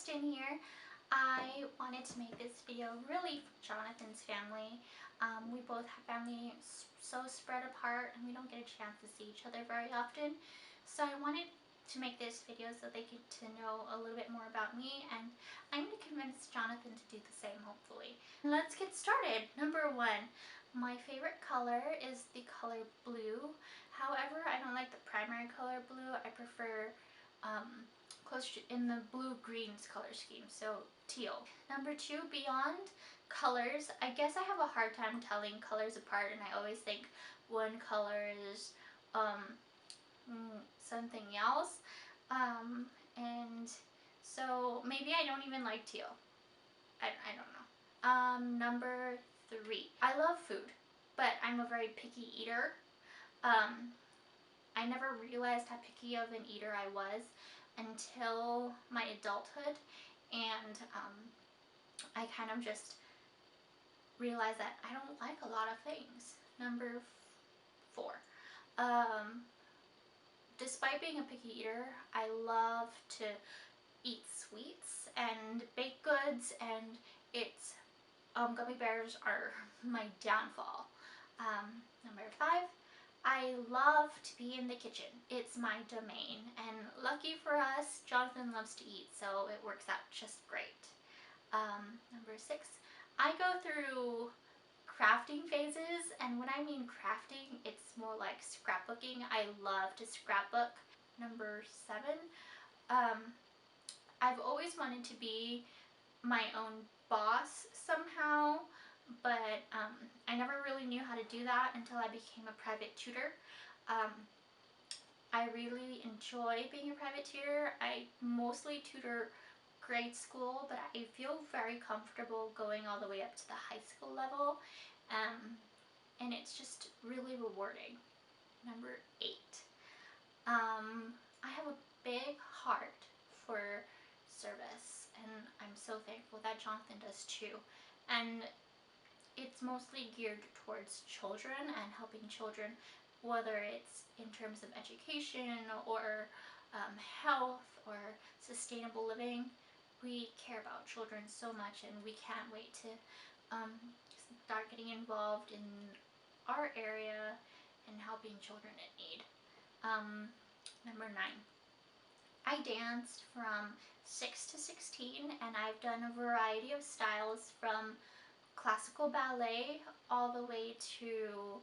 Kristen here. I wanted to make this video really for Jonathan's family. We both have family so spread apart and we don't get a chance to see each other very often. So I wanted to make this video so they get to know a little bit more about me, and I'm going to convince Jonathan to do the same, hopefully. Let's get started. Number one, my favorite color is the color blue. However, I don't like the primary color blue. I prefer close in the blue-greens color scheme, so teal. Number two, beyond colors, I guess I have a hard time telling colors apart, and I always think one color is something else, and so maybe I don't even like teal. I don't know. Number three, I love food, but I'm a very picky eater. I never realized how picky of an eater I was until my adulthood, and I kind of just realized that I don't like a lot of things. Number four, despite being a picky eater, I love to eat sweets and baked goods, and it's gummy bears are my downfall. Number five, I love to be in the kitchen. It's my domain, and lucky for us, Jonathan loves to eat, so it works out just great. Number six, I go through crafting phases, and when I mean crafting, it's more like scrapbooking. I love to scrapbook. Number seven, I've always wanted to be my own boss somehow, but I never really knew how to do that until I became a private tutor. I really enjoy being a private tutor. I mostly tutor grade school, but I feel very comfortable going all the way up to the high school level, and it's just really rewarding. Number eight, I have a big heart for service, and I'm so thankful that Jonathan does too. And it's mostly geared towards children and helping children, whether it's in terms of education or health or sustainable living. We care about children so much, and we can't wait to start getting involved in our area and helping children in need. Number nine, I danced from 6 to 16, and I've done a variety of styles from classical ballet all the way to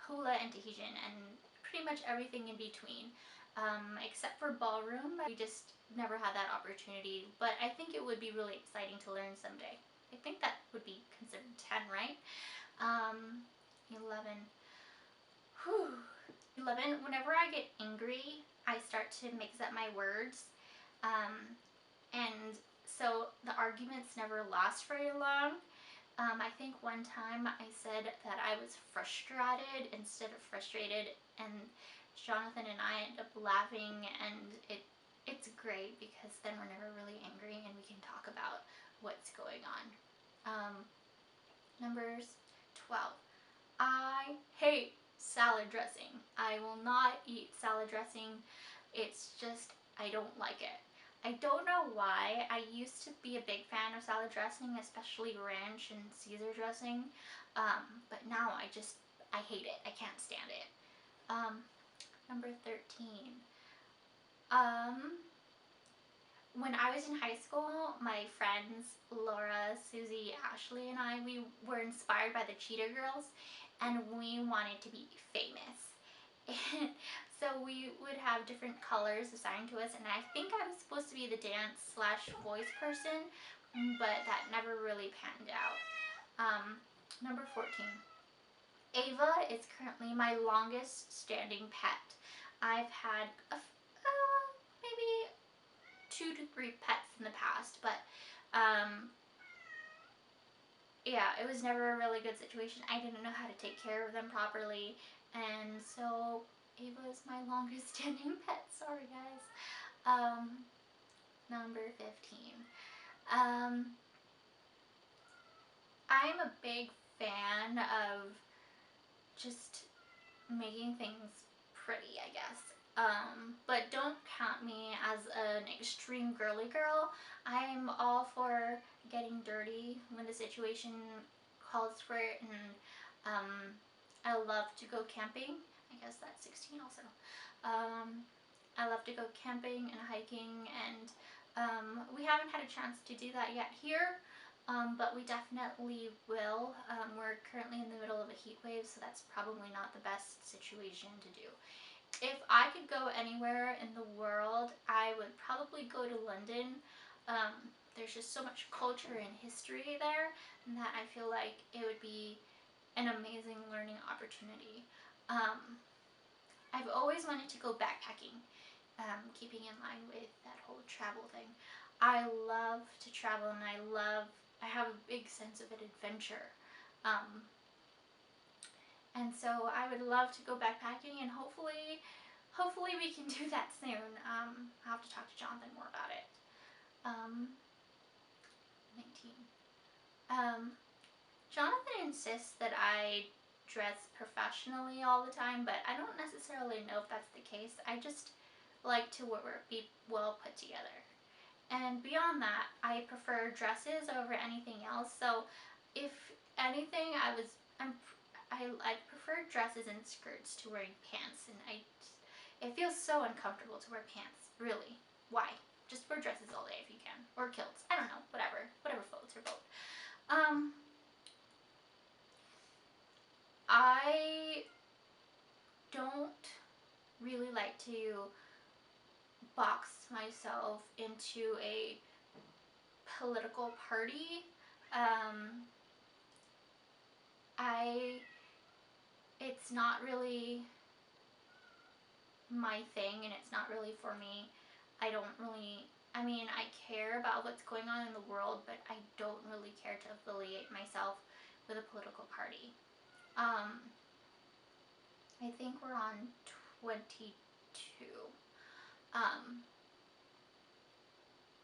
hula and Tahitian, and pretty much everything in between, except for ballroom. We just never had that opportunity, but I think it would be really exciting to learn someday. I think that would be considered 10, right? 11. Whew. 11, whenever I get angry, I start to mix up my words, and so the arguments never last very long. I think one time I said that I was frustrated instead of frustrated, and Jonathan and I end up laughing, and it's great because then we're never really angry and we can talk about what's going on. Numbers 12. I hate salad dressing. I will not eat salad dressing. It's just, I don't like it. I don't know why. I used to be a big fan of salad dressing, especially ranch and Caesar dressing, but now I hate it. I can't stand it. Number 13. When I was in high school, my friends Laura, Susie, Ashley, and I, we were inspired by the Cheetah Girls, and we wanted to be famous. So we would have different colors assigned to us, and I think I was supposed to be the dance/voice person, but that never really panned out. Number 14. Ava is currently my longest standing pet. I've had maybe 2 to 3 pets in the past, but yeah, it was never a really good situation. I didn't know how to take care of them properly, and so Ava is my longest standing pet. Sorry guys. Number 15. I'm a big fan of just making things pretty, I guess. But don't count me as an extreme girly girl, I'm all for getting dirty when the situation calls for it, and I love to go camping. I guess that's 16 also. I love to go camping and hiking, and we haven't had a chance to do that yet here, but we definitely will. We're currently in the middle of a heat wave, so that's probably not the best situation to do. If I could go anywhere in the world, I would probably go to London. There's just so much culture and history there, and that I feel like it would be an amazing learning opportunity. Um, I've always wanted to go backpacking, keeping in line with that whole travel thing. I love to travel, and I have a big sense of an adventure. Um, and so I would love to go backpacking, and hopefully we can do that soon. I'll have to talk to Jonathan more about it. 19. Um, Jonathan insists that I dress professionally all the time, but I don't necessarily know if that's the case. I just like to be well put together. And beyond that, I prefer dresses over anything else. So if anything, I prefer dresses and skirts to wearing pants, and it feels so uncomfortable to wear pants. Really, why? Just wear dresses all day if you can, or kilts. I don't know, whatever floats your boat. I don't really like to box myself into a political party. I It's not really my thing, and it's not really for me. I don't really, I mean, I care about what's going on in the world, but I don't really care to affiliate myself with a political party. I think we're on 22. Um,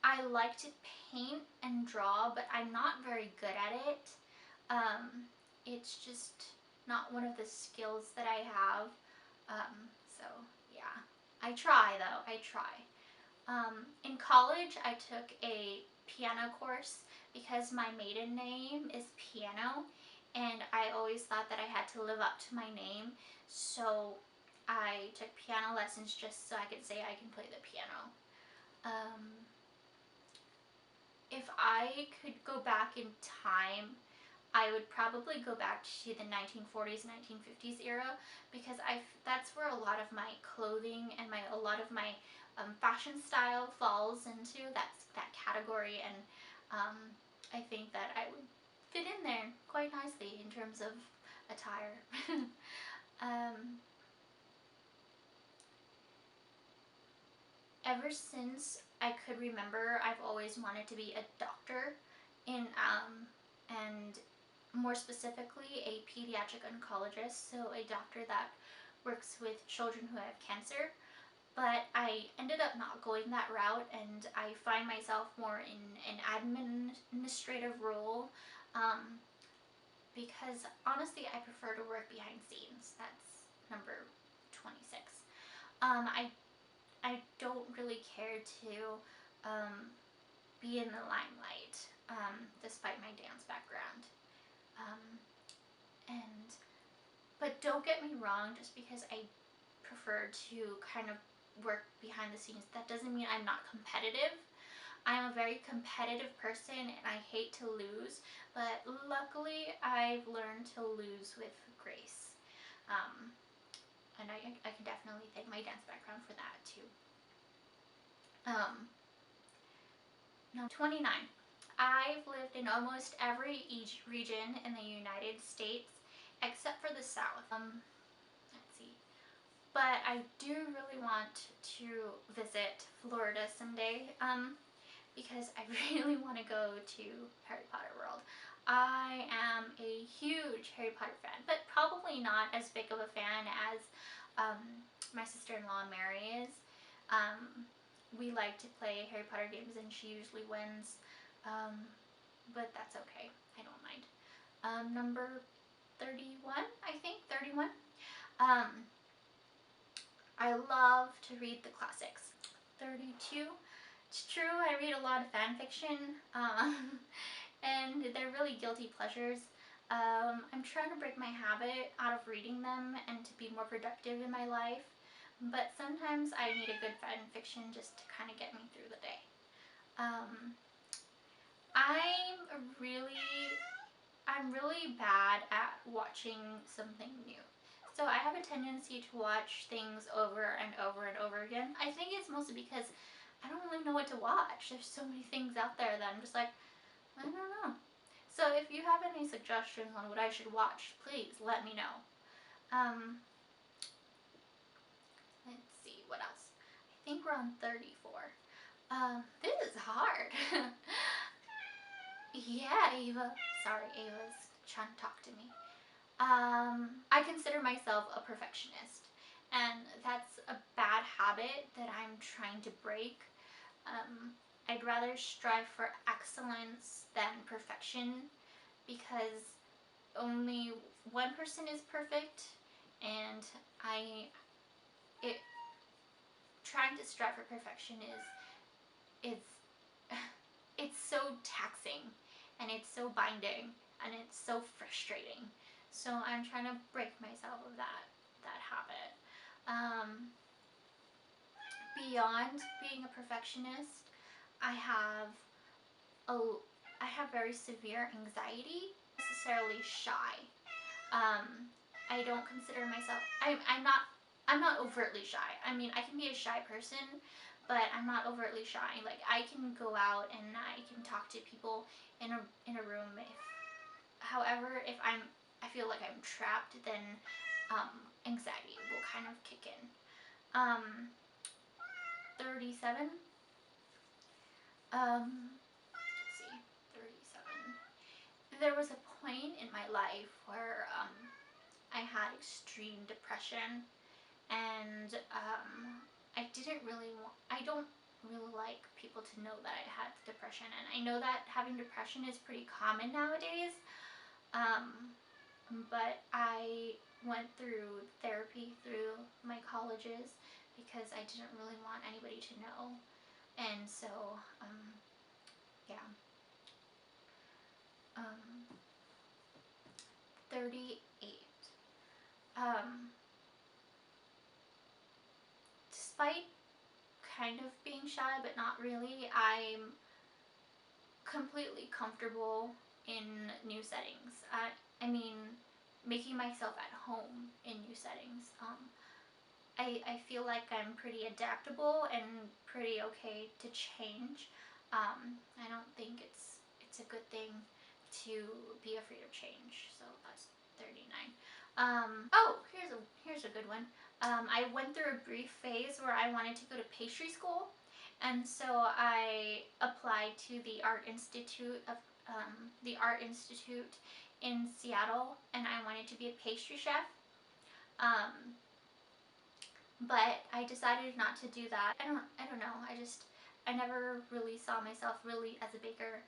I like to paint and draw, but I'm not very good at it. It's just not one of the skills that I have. So yeah, I try though. I try. In college, I took a piano course because my maiden name is Piano, and I always thought that I had to live up to my name. So I took piano lessons just so I could say I can play the piano. If I could go back in time, I would probably go back to the 1940s, 1950s era, because that's where a lot of my clothing and a lot of my fashion style falls into that category, and I think that I would fit in there quite nicely in terms of attire. um, Ever since I could remember, I've always wanted to be a doctor, and more specifically a pediatric oncologist, so a doctor that works with children who have cancer. But I ended up not going that route, and I find myself more in an administrative role, because honestly I prefer to work behind scenes. That's number 26. I don't really care to be in the limelight, despite my dance background. Um, and But don't get me wrong, just because I prefer to kind of work behind the scenes, that doesn't mean I'm not competitive. I'm a very competitive person, and I hate to lose, but luckily I've learned to lose with grace. And I can definitely thank my dance background for that too. No, 29. I've lived in almost every region in the United States except for the South. Let's see. But I do really want to visit Florida someday, because I really want to go to Harry Potter World. I am a huge Harry Potter fan, but probably not as big of a fan as my sister-in-law Mary is. We like to play Harry Potter games, and she usually wins, but that's okay. I don't mind. Number 31, I think, 31. I love to read the classics. 32. It's true, I read a lot of fan fiction, and they're really guilty pleasures. I'm trying to break my habit out of reading them and to be more productive in my life, but sometimes I need a good fan fiction just to kind of get me through the day. Um, I'm really I'm really bad at watching something new. So I have a tendency to watch things over and over and over again. I think it's mostly because I don't really know what to watch. There's so many things out there that I'm just like, I don't know. So if you have any suggestions on what I should watch, please let me know. Um, let's see, what else? I think we're on 34. This is hard. Yeah, Ava. Sorry, Ava's trying to talk to me. I consider myself a perfectionist, and that's a bad habit that I'm trying to break. Um, I'd rather strive for excellence than perfection because only one person is perfect, and I it trying to strive for perfection is it's so taxing and it's so binding and it's so frustrating. So I'm trying to break myself of that habit. Um, Beyond being a perfectionist, I have a I have very severe anxiety. Necessarily shy. Um, I don't consider myself. I'm not overtly shy. I mean, I can be a shy person, but I'm not overtly shy. Like I can go out and I can talk to people in a room. However, if I feel like I'm trapped, then anxiety will kind of kick in. 37. Let's see, 37. There was a point in my life where I had extreme depression, and I didn't really want. I don't really like people to know that I had depression, and I know that having depression is pretty common nowadays. Um, but I went through therapy through my colleges because I didn't really want anybody to know, and so yeah. Um, 38. Um, Despite kind of being shy, but not really, I'm completely comfortable in new settings. I mean, making myself at home in new settings. I feel like I'm pretty adaptable and pretty okay to change. I don't think it's a good thing to be afraid of change. So that's 39. Oh, here's a good one. I went through a brief phase where I wanted to go to pastry school, and so I applied to the Art Institute in Seattle, and I wanted to be a pastry chef. Um, but I decided not to do that. I don't know. I never really saw myself really as a baker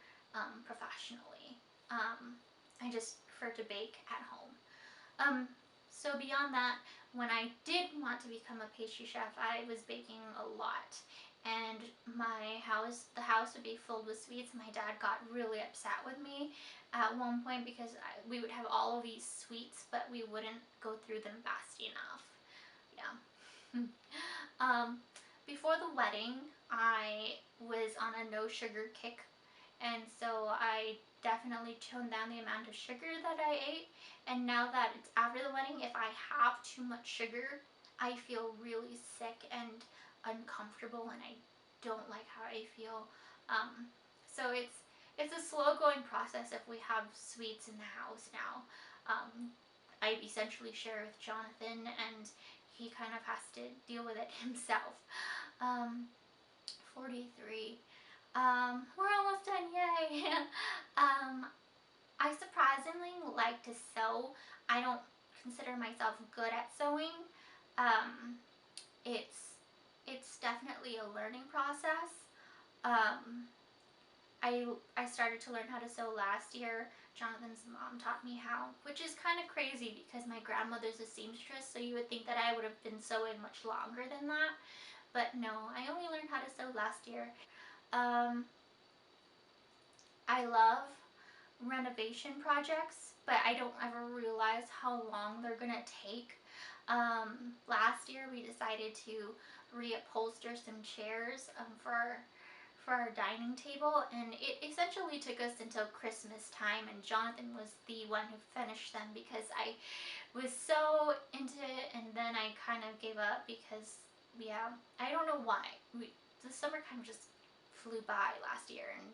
professionally. I just prefer to bake at home. So beyond that, when I did want to become a pastry chef, I was baking a lot, and the house would be filled with sweets. My dad got really upset with me at one point because we would have all of these sweets, but we wouldn't go through them fast enough. Yeah. um, Before the wedding, I was on a no sugar kick, and so I definitely toned down the amount of sugar that I ate. And now that it's after the wedding, if I have too much sugar, I feel really sick and uncomfortable, and I don't like how I feel. So it's a slow going process if we have sweets in the house now. I essentially share with Jonathan, and he kind of has to deal with it himself. Um, 43. We're almost done, yay! um, I surprisingly like to sew. I don't consider myself good at sewing. Um, it's definitely a learning process. Um, I started to learn how to sew last year. Jonathan's mom taught me how, which is kind of crazy because my grandmother's a seamstress, so you would think that I would have been sewing much longer than that. but no, I only learned how to sew last year. Um, I love renovation projects, but I don't ever realize how long they're gonna take. Last year we decided to reupholster some chairs for our dining table, and it essentially took us until Christmas time, and Jonathan was the one who finished them because I was so into it, and then I kind of gave up because, yeah, I don't know why. The summer kind of just flew by last year, and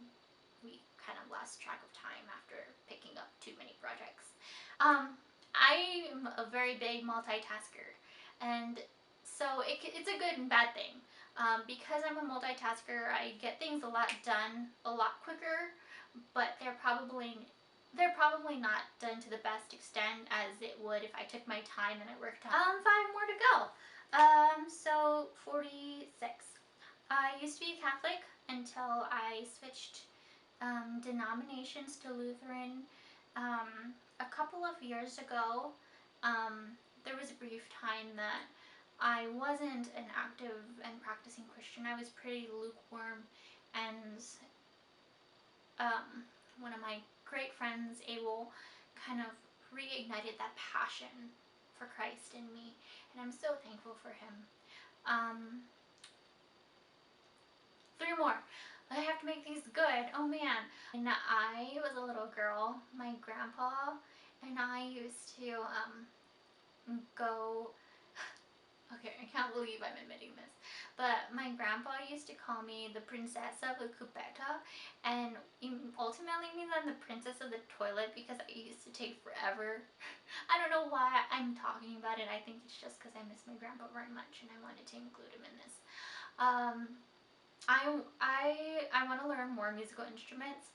we kind of lost track of time after picking up too many projects. I'm a very big multitasker, and so it's a good and bad thing. Because I'm a multitasker, I get things a lot done a lot quicker, but they're probably not done to the best extent as it would if I took my time and I worked on. 5 more to go. So 46. I used to be a Catholic until I switched denominations to Lutheran a couple of years ago. There was a brief time that I wasn't an active and practicing Christian. I was pretty lukewarm, and one of my great friends, Abel, kind of reignited that passion for Christ in me, and I'm so thankful for him. Um, 3 more. I have to make these good. Oh man. When I was a little girl, my grandpa and I used to go. Okay, I can't believe I'm admitting this, but my grandpa used to call me the princess of the cubeta, and ultimately means I'm the princess of the toilet because I used to take forever. I don't know why I'm talking about it. I think it's just because I miss my grandpa very much and I wanted to include him in this. Um, I want to learn more musical instruments,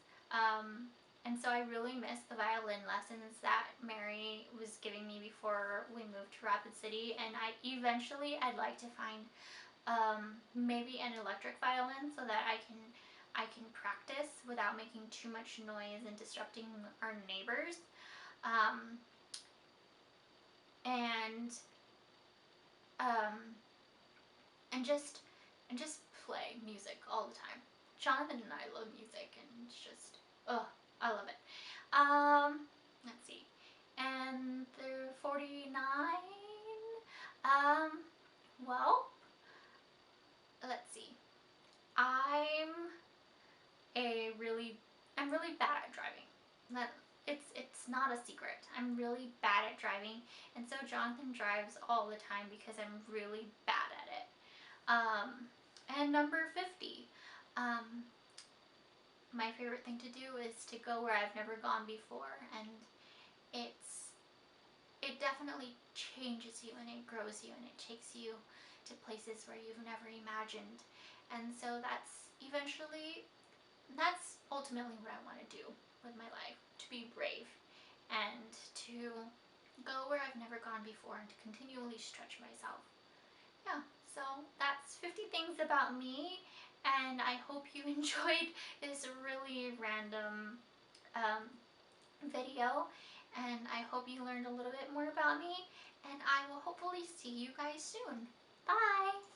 and so I really miss the violin lessons that Mary was giving me before we moved to Rapid City. And I'd like to find maybe an electric violin so that I can practice without making too much noise and disrupting our neighbors. Um, and um, and just and just play music all the time. Jonathan and I love music, and it's just, oh, I love it. Let's see, and they're 49. Um, well, let's see. I'm a really I'm really bad at driving. That it's not a secret. I'm really bad at driving, and so Jonathan drives all the time because I'm really bad at it. And number 50. Um, my favorite thing to do is to go where I've never gone before, and it's it definitely changes you and it grows you and it takes you to places where you've never imagined. And so that's ultimately what I want to do with my life, to be brave and to go where I've never gone before and to continually stretch myself. Yeah, so that's 50 things about me, and I hope you enjoyed this really random um, video, and I hope you learned a little bit more about me, and I will hopefully see you guys soon. Bye!